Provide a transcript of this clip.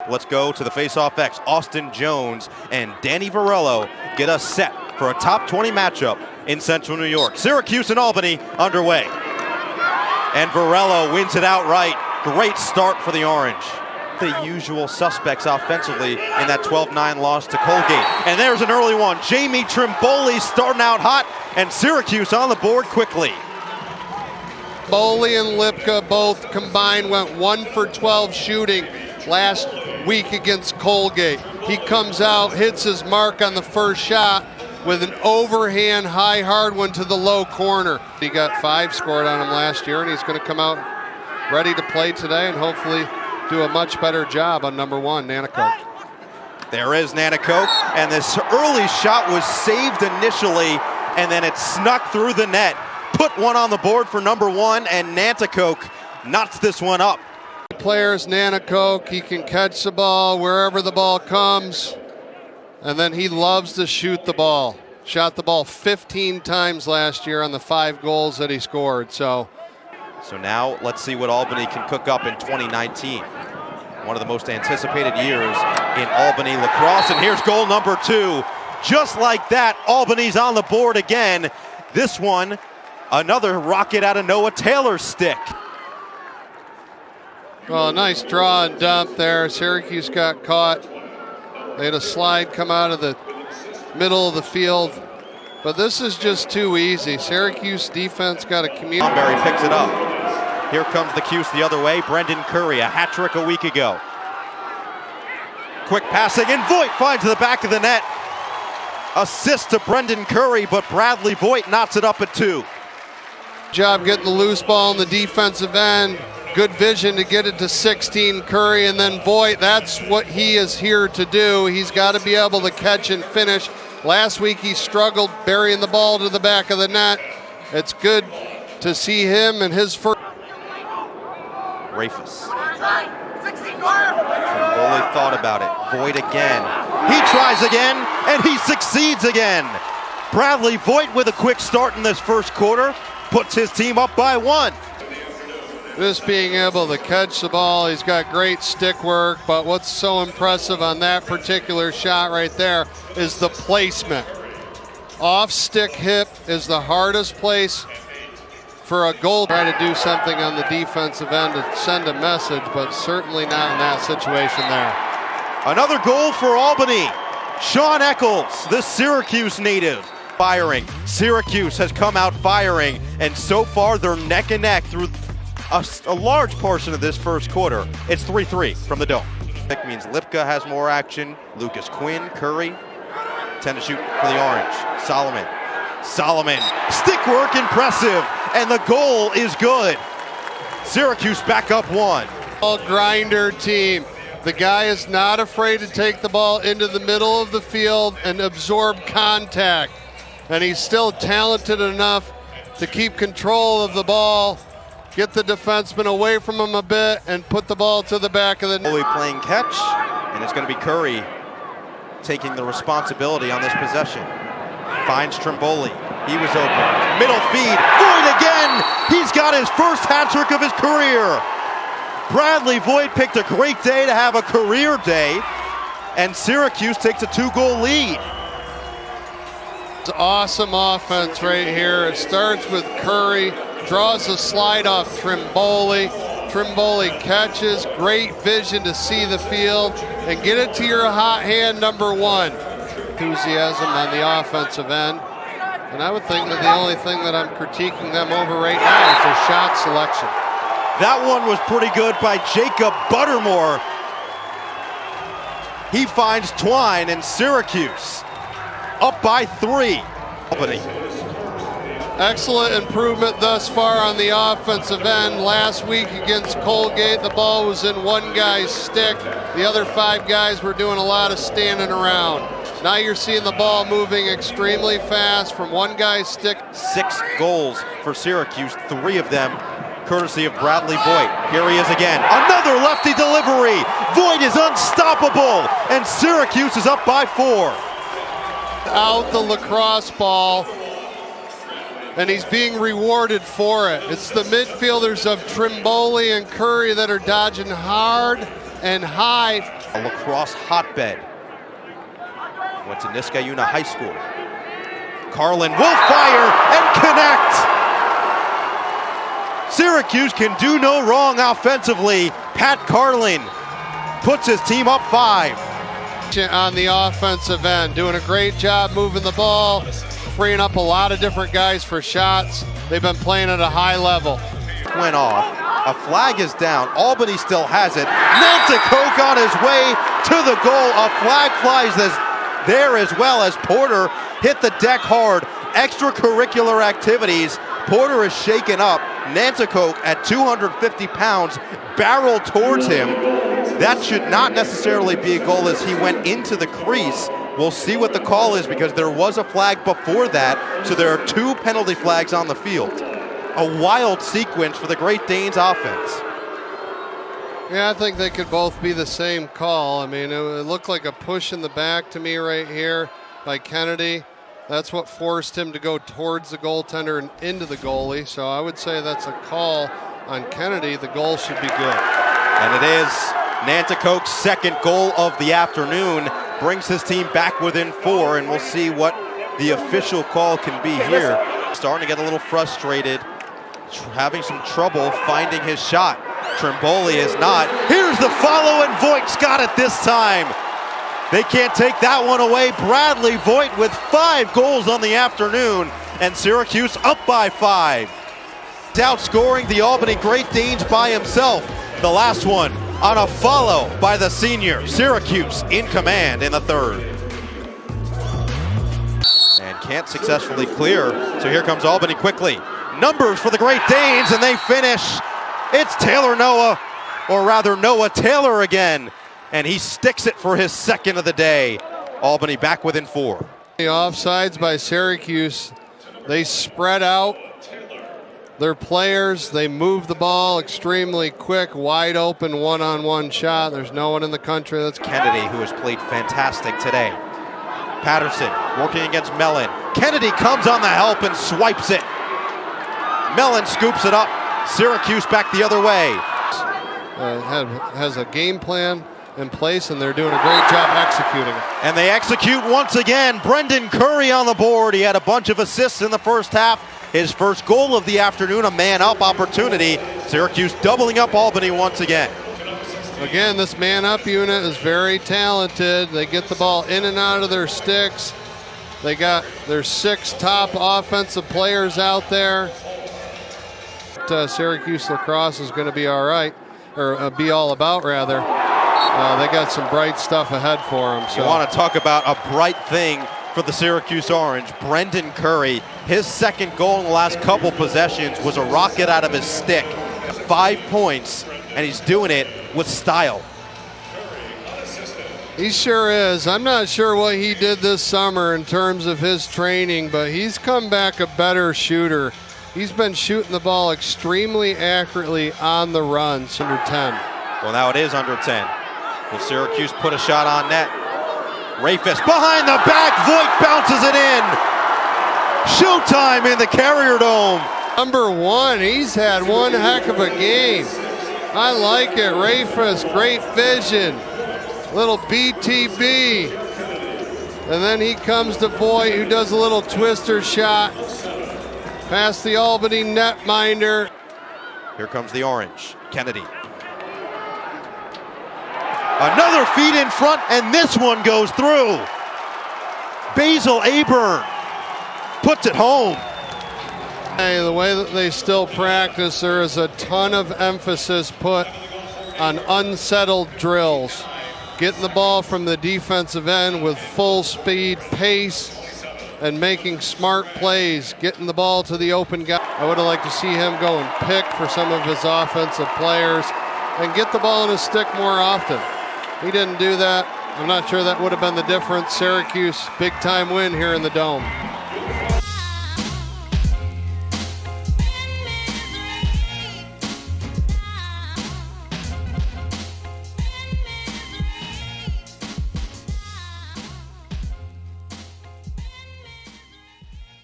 Let's go to the face-off X. Austin Jones and Danny Varello get us set for a top 20 matchup in Central New York. Syracuse and Albany underway. And Varello wins it outright. Great start for the Orange. The usual suspects offensively in that 12-9 loss to Colgate. And there's an early one. Jamie Trimboli starting out hot, and Syracuse on the board quickly. Trimboli and Lipka both combined went 1 for 12 shooting last week against Colgate. He comes out, hits his mark on the first shot with an overhand high hard one to the low corner. He got 5 scored on him last year, and he's going to come out ready to play today and hopefully do a much better job on number 1, Nanticoke. There is Nanticoke, and this early shot was saved initially, and then it snuck through the net. Put one on the board for number 1, and Nanticoke knots this one up. Players, Nanticoke, he can catch the ball wherever the ball comes, and then he loves to shoot the ball. Shot the ball 15 times last year on the 5 goals that he scored. So now let's see what Albany can cook up in 2019. One of the most anticipated years in Albany Lacrosse, and here's goal number 2. Just like that, Albany's on the board again. This one, another rocket out of Noah Taylor's stick. Well, nice draw and dump there. Syracuse got caught. They had a slide come out of the middle of the field, but this is just too easy. Syracuse defense got a community. Barry picks it up. Here comes the Cuse the other way. Brendan Curry, a hat trick a week ago. Quick passing, and Voit finds the back of the net. Assist to Brendan Curry, but Bradley Voit knocks it up at 2. Job getting the loose ball in the defensive end. Good vision to get it to 16, Curry, and then Voit. That's what he is here to do. He's got to be able to catch and finish. Last week he struggled burying the ball to the back of the net. It's good to see him and his first. Rafus. Trimboli thought about it. Voit again. He tries again, and he succeeds again. Bradley Voit with a quick start in this first quarter puts his team up by 1. Just being able to catch the ball, he's got great stick work, but what's so impressive on that particular shot right there is the placement. Off stick hip is the hardest place for a goal. Try to do something on the defensive end to send a message, but certainly not in that situation there. Another goal for Albany. Sean Eccles, the Syracuse native, firing. Syracuse has come out firing, and so far they're neck and neck through a large portion of this first quarter. It's 3-3 from the Dome. That means Lipka has more action. Lucas Quinn, Curry, tend to shoot for the Orange. Solomon, stick work impressive, and the goal is good. Syracuse back up 1. Ball grinder team. The guy is not afraid to take the ball into the middle of the field and absorb contact. And he's still talented enough to keep control of the ball, get the defenseman away from him a bit, and put the ball to the back of the net. Playing catch, and it's going to be Curry taking the responsibility on this possession. Finds Trimboli. He was open. Middle feed. Voit again! He's got his first hat trick of his career. Bradley Voit picked a great day to have a career day, and Syracuse takes a 2-goal lead. It's awesome offense right here. It starts with Curry, draws a slide off Trimboli. Trimboli catches, great vision to see the field and get it to your hot hand, number 1. Enthusiasm on the offensive end. And I would think that the only thing that I'm critiquing them over right now is their shot selection. That one was pretty good by Jacob Buttermore. He finds Twine, and Syracuse up by 3. Albany. Excellent improvement thus far on the offensive end. Last week against Colgate, the ball was in one guy's stick. The other 5 guys were doing a lot of standing around. Now you're seeing the ball moving extremely fast from one guy's stick. 6 goals for Syracuse, 3 of them courtesy of Bradley Voit. Here he is again. Another lefty delivery. Voit is unstoppable, and Syracuse is up by 4. Out the lacrosse ball, and he's being rewarded for it. It's the midfielders of Trimboli and Curry that are dodging hard and high. A lacrosse hotbed. Went to Niskayuna High School. Carlin will fire and connect. Syracuse can do no wrong offensively. Pat Carlin puts his team up 5. On the offensive end, doing a great job moving the ball, freeing up a lot of different guys for shots. They've been playing at a high level. Went off. A flag is down. Albany still has it. Nanticoke on his way to the goal. A flag flies there as well as Porter hit the deck hard. Extracurricular activities. Porter is shaken up. Nanticoke at 250 pounds barreled towards him. That should not necessarily be a goal as he went into the crease. We'll see what the call is because there was a flag before that, so there are 2 penalty flags on the field. A wild sequence for the Great Danes offense. Yeah, I think they could both be the same call. I mean, it looked like a push in the back to me right here by Kennedy. That's what forced him to go towards the goaltender and into the goalie. So I would say that's a call on Kennedy. The goal should be good. And it is. Nanticoke's second goal of the afternoon brings his team back within 4, and we'll see what the official call can be here. Starting to get a little frustrated, having some trouble finding his shot. Trimboli is not. Here's the follow, and Voigt's got it this time. They can't take that one away. Bradley Voit with 5 goals on the afternoon, and Syracuse up by 5. Outscoring the Albany Great Danes by himself. The last one on a follow by the senior. Syracuse in command in the 3rd. And can't successfully clear, so here comes Albany quickly. Numbers for the Great Danes, and they finish. It's Taylor Noah, or rather Noah Taylor again, and he sticks it for his 2nd of the day. Albany back within 4. The offsides by Syracuse. They spread out their players. They move the ball extremely quick, wide open one-on-one shot. There's no one in the country that's Kennedy, who has played fantastic today. Patterson working against Mellon. Kennedy comes on the help and swipes it. Mellon scoops it up. Syracuse back the other way. Has a game plan in place, and they're doing a great job executing it. And they execute once again. Brendan Curry on the board. He had a bunch of assists in the first half. His first goal of the afternoon, a man-up opportunity. Syracuse doubling up Albany once again. Again, this man-up unit is very talented. They get the ball in and out of their sticks. They got their 6 top offensive players out there. Syracuse Lacrosse is going to be all right, or be all about, rather. They got some bright stuff ahead for them. So. You want to talk about a bright thing for the Syracuse Orange. Brendan Curry, his 2nd goal in the last couple possessions was a rocket out of his stick. 5 points, and he's doing it with style. He sure is. I'm not sure what he did this summer in terms of his training, but he's come back a better shooter. He's been shooting the ball extremely accurately on the runs. Under 10. Well, now it is under 10. Will Syracuse put a shot on net? Rafis behind the back. Voigt bounces it in. Showtime in the Carrier Dome. Number 1, he's had one heck of a game. I like it. Rafis, great vision. Little BTB. And then he comes to Voigt, who does a little twister shot past the Albany netminder. Here comes the Orange. Kennedy. Another feed in front, and this one goes through. Basil Aburn puts it home. Hey, the way that they still practice, there is a ton of emphasis put on unsettled drills. Getting the ball from the defensive end with full speed, pace, and making smart plays, getting the ball to the open guy. I would have liked to see him go and pick for some of his offensive players and get the ball in his stick more often. He didn't do that. I'm not sure that would have been the difference. Syracuse, big time win here in the Dome.